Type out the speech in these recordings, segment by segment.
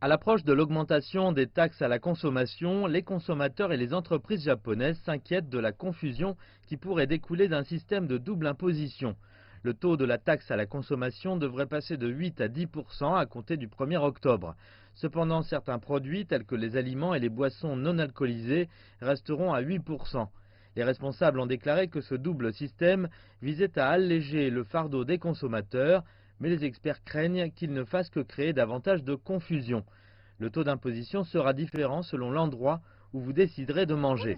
À l'approche de l'augmentation des taxes à la consommation, les consommateurs et les entreprises japonaises s'inquiètent de la confusion qui pourrait découler d'un système de double imposition. Le taux de la taxe à la consommation devrait passer de 8 à 10% à compter du 1er octobre. Cependant, certains produits tels que les aliments et les boissons non alcoolisées resteront à 8%. Les responsables ont déclaré que ce double système visait à alléger le fardeau des consommateurs, mais les experts craignent qu'il ne fasse que créer davantage de confusion. Le taux d'imposition sera différent selon l'endroit où vous déciderez de manger.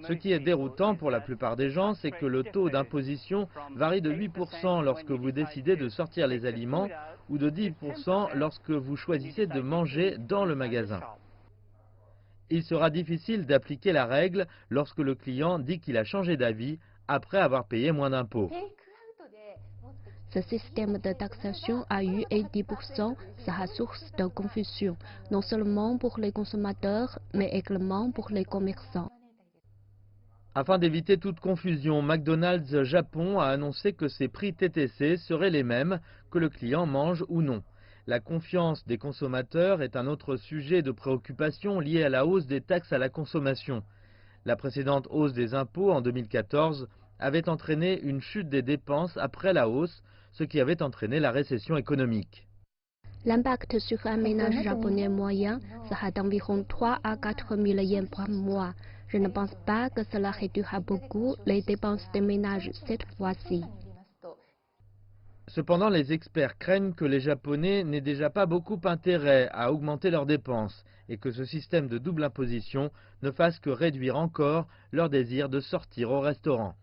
Ce qui est déroutant pour la plupart des gens, c'est que le taux d'imposition varie de 8% lorsque vous décidez de sortir les aliments ou de 10% lorsque vous choisissez de manger dans le magasin. Il sera difficile d'appliquer la règle lorsque le client dit qu'il a changé d'avis après avoir payé moins d'impôts. Ce système de taxation à 8 et 10% sera source de confusion, non seulement pour les consommateurs, mais également pour les commerçants. Afin d'éviter toute confusion, McDonald's Japon a annoncé que ses prix TTC seraient les mêmes que le client mange ou non. La confiance des consommateurs est un autre sujet de préoccupation lié à la hausse des taxes à la consommation. La précédente hausse des impôts en 2014 avait entraîné une chute des dépenses après la hausse, ce qui avait entraîné la récession économique. L'impact sur un ménage japonais moyen sera d'environ 3 à 4 000 yens par mois. Je ne pense pas que cela réduira beaucoup les dépenses des ménages cette fois-ci. Cependant, les experts craignent que les Japonais n'aient déjà pas beaucoup intérêt à augmenter leurs dépenses et que ce système de double imposition ne fasse que réduire encore leur désir de sortir au restaurant.